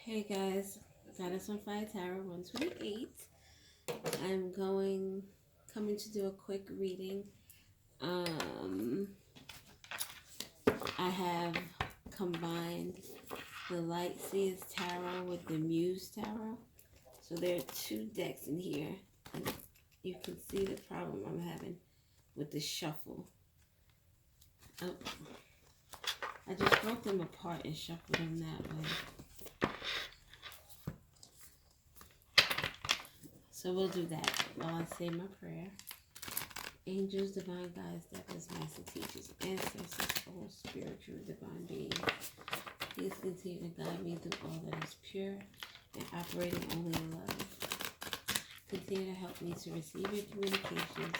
Hey guys, Goddess on Fire Tarot 128. I'm coming to do a quick reading. I have combined the Light Seers Tarot with the Muse Tarot. So there are two decks in here, and you can see the problem I'm having with the shuffle. Oh, I just broke them apart and shuffled them that way. So we'll do that while I say my prayer. Angels, divine guides, devils, master teachers, ancestors, all spiritual divine beings, please continue to guide me through all that is pure and operating only in love. Continue to help me to receive your communications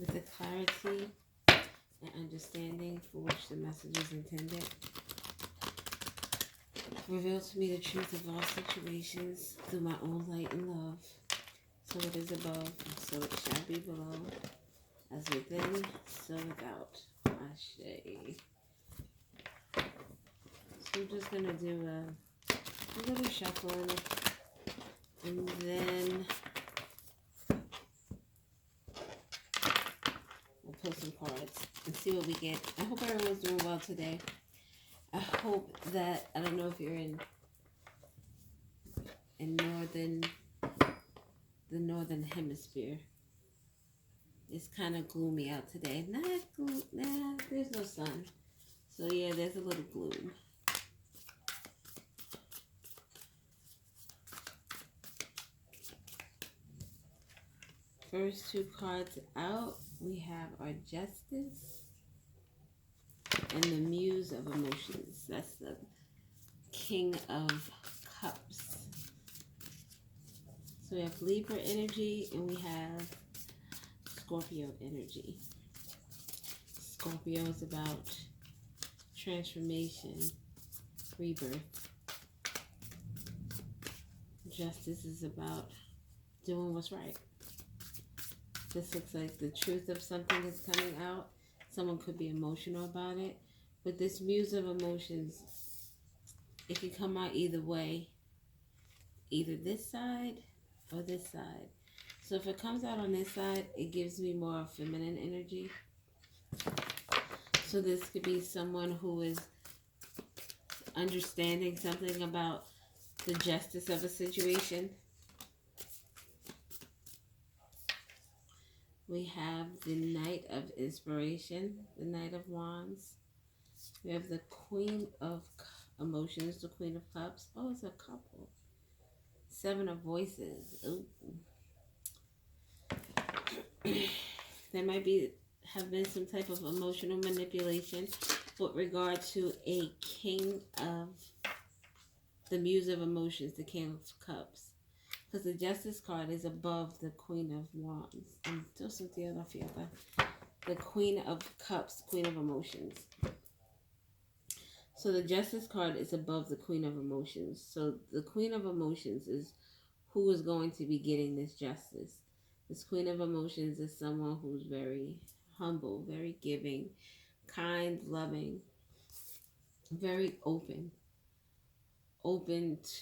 with the clarity and understanding for which the message is intended. Reveal to me the truth of all situations through my own light and love. So it is above, so it shall be below, as within, so without. Ashe. So I'm just going to do a little shuffling, and then we'll pull some cards and see what we get. I hope everyone's doing well today. I hope that, I don't know if you're in the northern hemisphere. It's kind of gloomy out today. There's no sun. So yeah, there's a little gloom. First two cards out, we have our Justice and the Muse of Emotions. That's the King of Cups. So we have Libra energy and we have Scorpio energy. Scorpio is about transformation, rebirth. Justice is about doing what's right. This looks like the truth of something is coming out. Someone could be emotional about it. But this Muse of Emotions, it can come out either way. Either this side or this side. So if it comes out on this side, it gives me more feminine energy. So this could be someone who is understanding something about the justice of a situation. We have the Knight of Inspiration, the Knight of Wands. We have the Queen of Emotions, the Queen of Cups. Oh, it's a couple. Seven of Voices. Ooh. There might have been some type of emotional manipulation with regard to a King of the Muse of Emotions, the King of Cups. Because the Justice card is above the Queen of Wands. And the Queen of Cups, Queen of Emotions. So the Justice card is above the Queen of Emotions. So the Queen of Emotions is who is going to be getting this justice. This Queen of Emotions is someone who's very humble, very giving, kind, loving, very open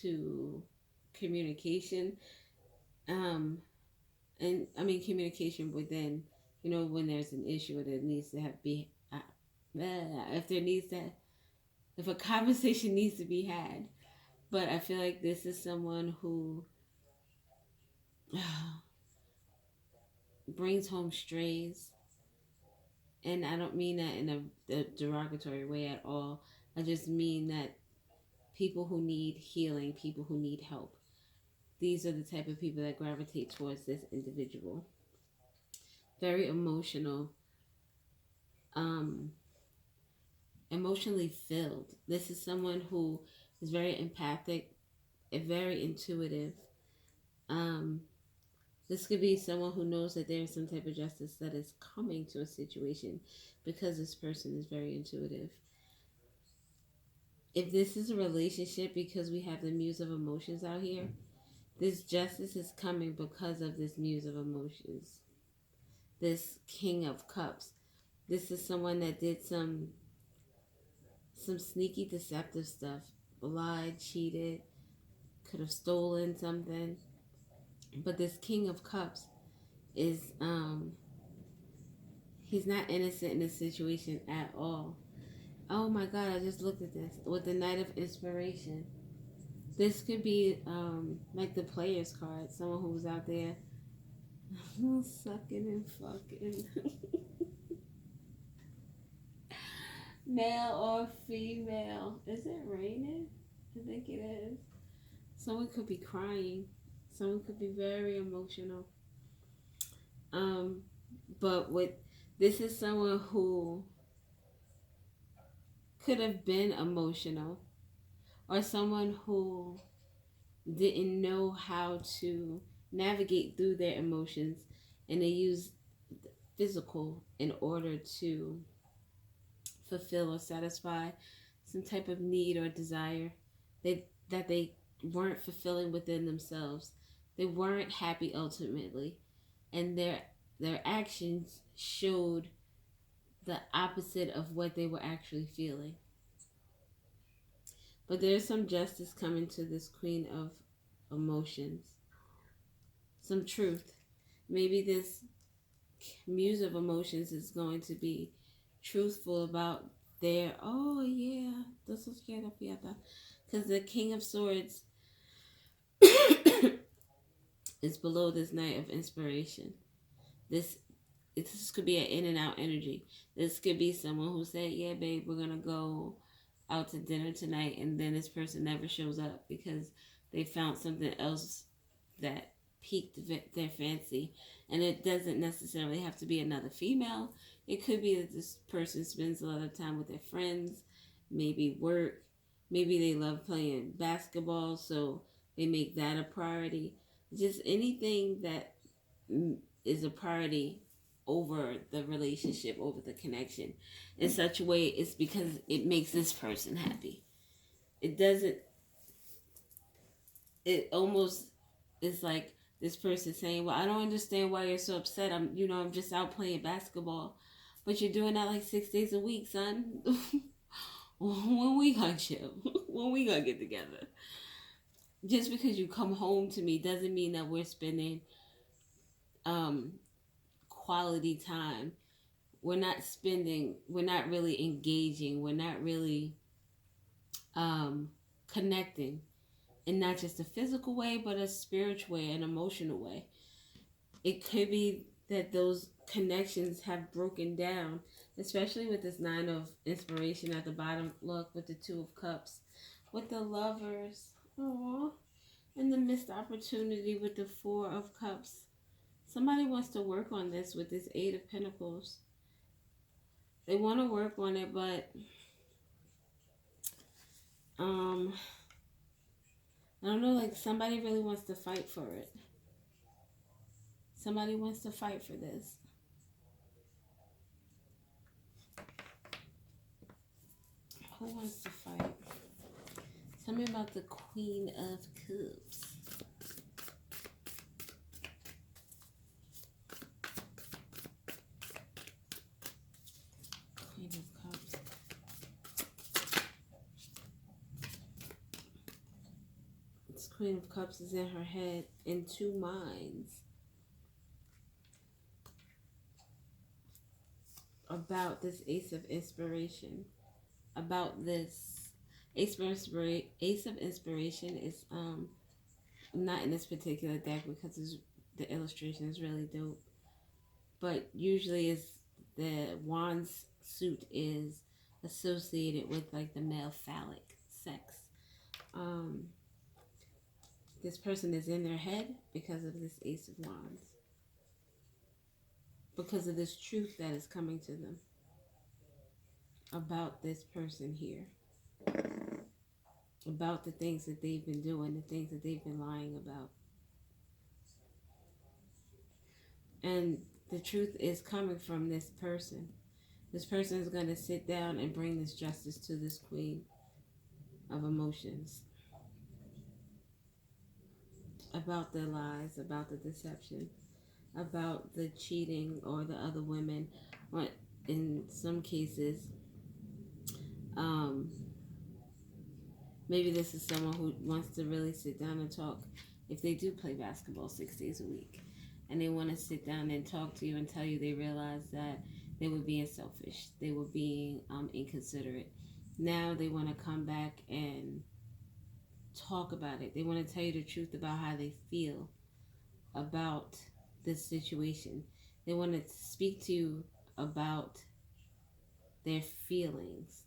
to communication. And I mean communication within, when there's an issue or there needs to if a conversation needs to be had. But I feel like this is someone who brings home strays. And I don't mean that in a derogatory way at all. I just mean that people who need healing, people who need help, these are the type of people that gravitate towards this individual. Very emotional, emotionally filled. This is someone who is very empathic, very intuitive. This could be someone who knows that there is some type of justice that is coming to a situation because this person is very intuitive. If this is a relationship, because we have the Muse of Emotions out here, this justice is coming because of this Muse of Emotions. This King of Cups. This is someone that did some sneaky deceptive stuff. Lied, cheated, could have stolen something. But this King of Cups is he's not innocent in this situation at all. Oh my God, I just looked at this with the Knight of Inspiration. This could be like the player's card, someone who's out there sucking and fucking. Male or female. Is it raining? I think it is. Someone could be crying. Someone could be very emotional. But with this is someone who could have been emotional, or someone who didn't know how to navigate through their emotions, and they use physical in order to fulfill or satisfy some type of need or desire that they weren't fulfilling within themselves. They weren't happy ultimately, and their actions showed the opposite of what they were actually feeling. But there's some justice coming to this Queen of Emotions. Some truth. Maybe this Muse of Emotions is going to be truthful about their, oh yeah, this is because the King of Swords is below this Knight of Inspiration. This could be an in and out energy. This could be someone who said, yeah, babe, we're going to go out to dinner tonight, and then this person never shows up because they found something else that piqued their fancy. And it doesn't necessarily have to be another female. It could be that this person spends a lot of time with their friends, maybe work, maybe they love playing basketball, so they make that a priority. Just anything that is a priority over the relationship, over the connection in such a way, it's because it makes this person happy. It doesn't, it almost is like this person saying, well, I don't understand why you're so upset. I'm just out playing basketball. But you're doing that like 6 days a week, son. When we gonna chill? When we gonna get together? Just because you come home to me doesn't mean that we're spending quality time. We're not really engaging, we're not really connecting in not just a physical way, but a spiritual way, an emotional way. It could be that those connections have broken down, especially with this Nine of Inspiration at the bottom. Look, with the Two of Cups, with the Lovers, aww, and the missed opportunity with the Four of Cups. Somebody wants to work on this with this Eight of Pentacles. They want to work on it, but I don't know, like somebody really wants to fight for it. Somebody wants to fight for this. Who wants to fight? Tell me about the Queen of Cups. Queen of Cups. This Queen of Cups is in her head in two minds about this Ace of Inspiration. About this Ace of Inspiration is not in this particular deck because the illustration is really dope. But usually is the Wands suit is associated with like the male phallic sex. This person is in their head because of this Ace of Wands. Because of this truth that is coming to them about this person here. About the things that they've been doing, the things that they've been lying about. And the truth is coming from this person. This person is going to sit down and bring this justice to this Queen of Emotions. About the lies, about the deception, about the cheating or the other women, or in some cases, Maybe this is someone who wants to really sit down and talk. If they do play basketball 6 days a week and they want to sit down and talk to you and tell you they realize that they were being selfish, they were being inconsiderate. Now they want to come back and talk about it. They want to tell you the truth about how they feel about this situation. They want to speak to you about their feelings.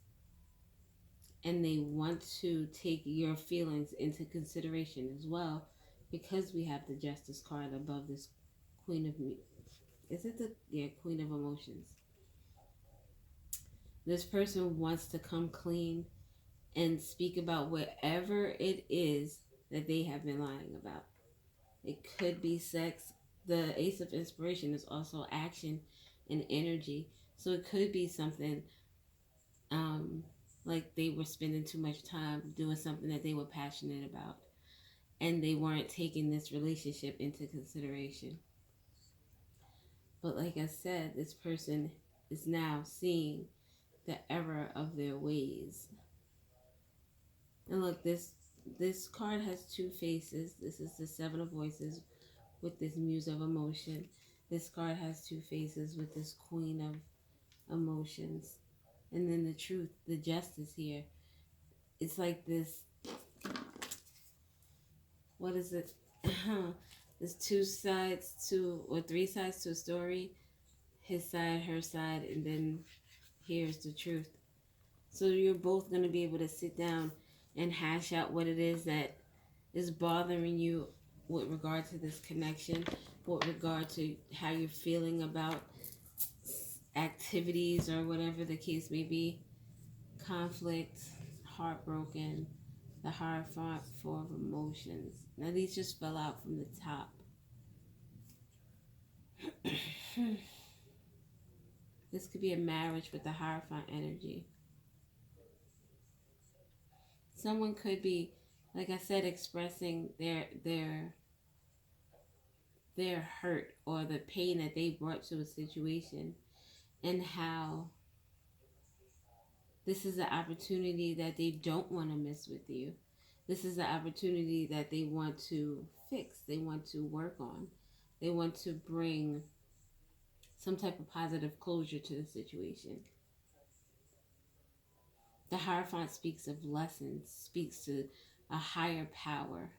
And they want to take your feelings into consideration as well, because we have the Justice card above this Queen of... Is it the... Yeah, Queen of Emotions. This person wants to come clean and speak about whatever it is that they have been lying about. It could be sex. The Ace of Inspiration is also action and energy. So it could be something like they were spending too much time doing something that they were passionate about, and they weren't taking this relationship into consideration. But like I said, this person is now seeing the error of their ways. And look, this card has two faces. This is the Seven of Voices with this Muse of Emotion. This card has two faces with this Queen of Emotions. And then the Truth, the Justice here. It's like this, what is it? There's two sides to, or three sides to a story. His side, her side, and then here's the truth. So you're both going to be able to sit down and hash out what it is that is bothering you with regard to this connection, with regard to how you're feeling about activities or whatever the case may be. Conflict, heartbroken, the Hierophant, Four of Emotions. Now these just fell out from the top. This could be a marriage with the Hierophant energy. Someone could be, like I said, expressing their hurt or the pain that they brought to a situation, and how this is an opportunity that they don't want to miss with you. This is an opportunity that they want to fix. They want to work on. They want to bring some type of positive closure to the situation. The Hierophant speaks of lessons, speaks to a higher power,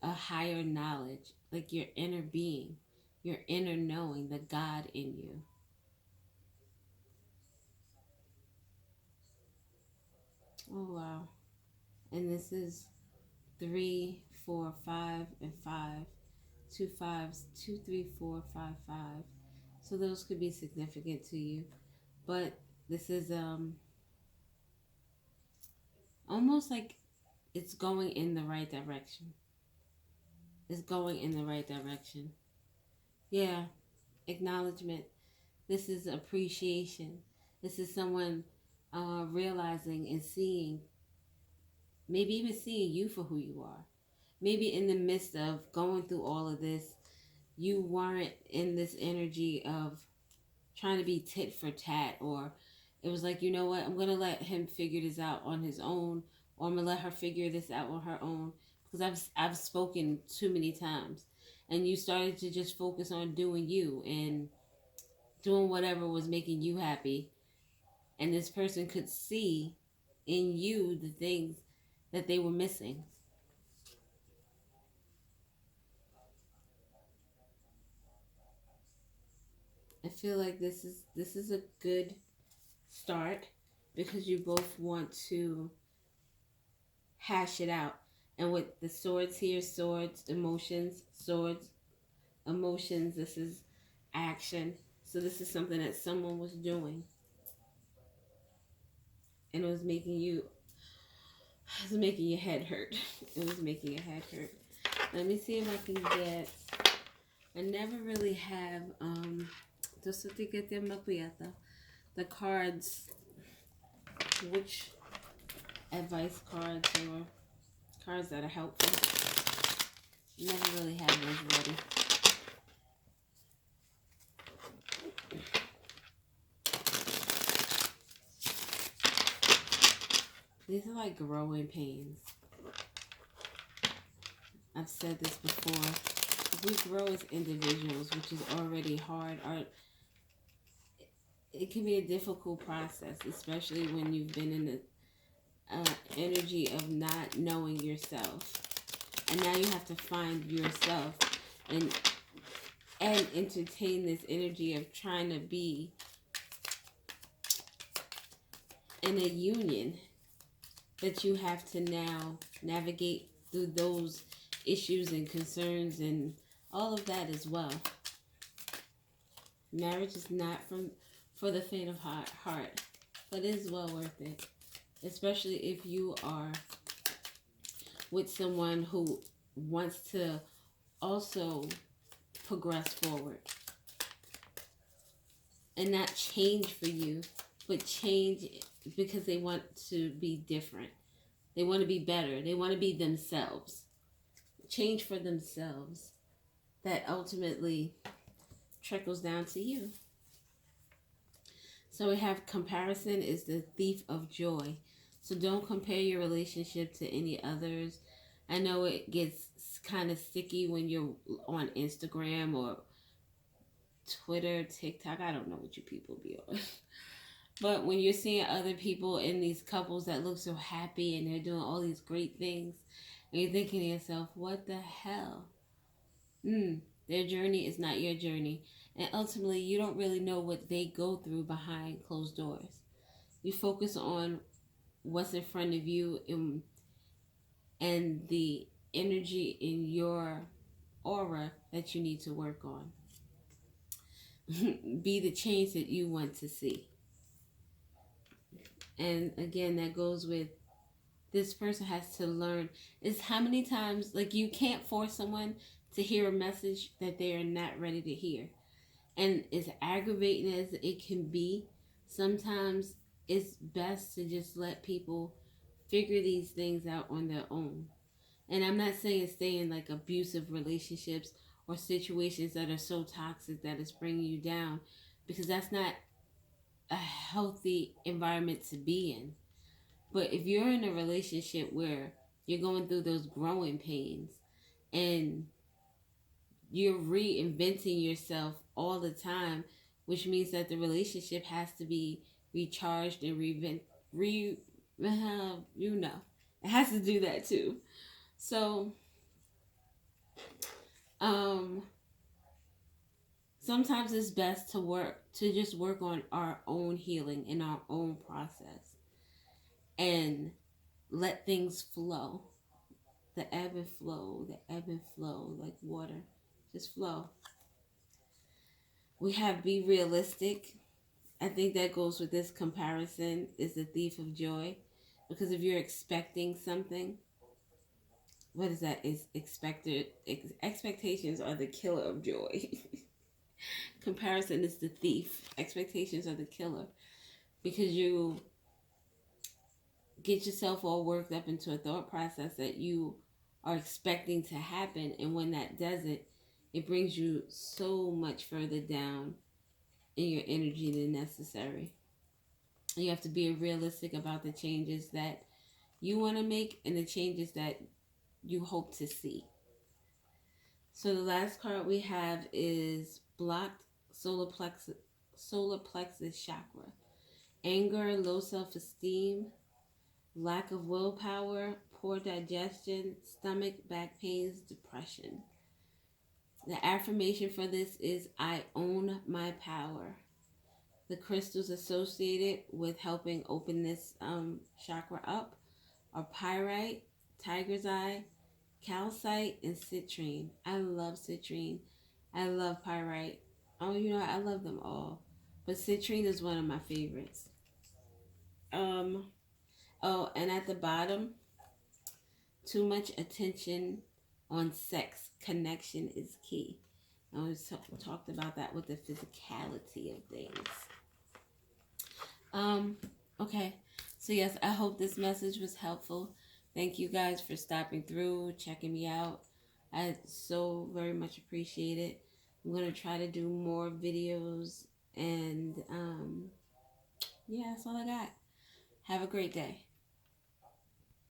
a higher knowledge, like your inner being, your inner knowing, the God in you. Oh, wow. And this is 3, 4, 5, and 5. 2 5s, 2, 3, 4, 5, 5. So those could be significant to you. But this is almost like it's going in the right direction. It's going in the right direction. Yeah, acknowledgement. This is appreciation. This is someone realizing and seeing, maybe even seeing you for who you are. Maybe in the midst of going through all of this, you weren't in this energy of trying to be tit for tat, or it was like, you know what, I'm going to let him figure this out on his own, or I'm going to let her figure this out on her own, because I've spoken too many times. And you started to just focus on doing you and doing whatever was making you happy. And this person could see in you the things that they were missing. I feel like this is a good start, because you both want to hash it out. And with the swords here, swords, emotions, swords, emotions, this is action. So this is something that someone was doing, and it was making your head hurt. It was making your head hurt. Let me see if I can get, I never really have the cards, which advice cards or cards that are helpful. Never really have those ready. These are like growing pains. I've said this before. We grow as individuals, which is already hard. It can be a difficult process, especially when you've been in the energy of not knowing yourself, and now you have to find yourself and entertain this energy of trying to be in a union that you have to now navigate through those issues and concerns and all of that as well. Marriage is not for the faint of heart, but it is well worth it, especially if you are with someone who wants to also progress forward and not change for you, but change because they want to be different. They want to be better. They want to be themselves. Change for themselves. That ultimately trickles down to you. So we have comparison is the thief of joy. So don't compare your relationship to any others. I know it gets kind of sticky when you're on Instagram or Twitter, TikTok. I don't know what you people be on. But when you're seeing other people in these couples that look so happy and they're doing all these great things, and you're thinking to yourself, what the hell? Their journey is not your journey. And ultimately, you don't really know what they go through behind closed doors. You focus on what's in front of you and the energy in your aura that you need to work on. Be the change that you want to see. And again, that goes with this person has to learn is how many times, like, you can't force someone to hear a message that they are not ready to hear. And as aggravating as it can be, sometimes it's best to just let people figure these things out on their own. And I'm not saying stay in like abusive relationships or situations that are so toxic that it's bringing you down, because that's not a healthy environment to be in. But if you're in a relationship where you're going through those growing pains and you're reinventing yourself all the time, which means that the relationship has to be recharged and it has to do that too. So, sometimes it's best to just work on our own healing in our own process and let things flow. The ebb and flow, like water. Just flow. We have be realistic. I think that goes with this comparison is the thief of joy. Because if you're expecting something, what is that? Is expectations are the killer of joy. Comparison is the thief. Expectations are the killer. Because you get yourself all worked up into a thought process that you are expecting to happen, and when that doesn't, it brings you so much further down in your energy than necessary. You have to be realistic about the changes that you want to make and the changes that you hope to see. So the last card we have is blocked solar plexus chakra. Anger, low self-esteem, lack of willpower, poor digestion, stomach, back pains, depression. The affirmation for this is I own my power. The crystals associated with helping open this chakra up are pyrite, tiger's eye, calcite, and citrine. I love citrine. I love pyrite. Oh, I love them all. But citrine is one of my favorites. Oh, and at the bottom, too much attention on sex. Connection is key. I always talked about that with the physicality of things. Okay. So yes, I hope this message was helpful. Thank you guys for stopping through, checking me out. I so very much appreciate it. I'm going to try to do more videos, and yeah, that's all I got. Have a great day.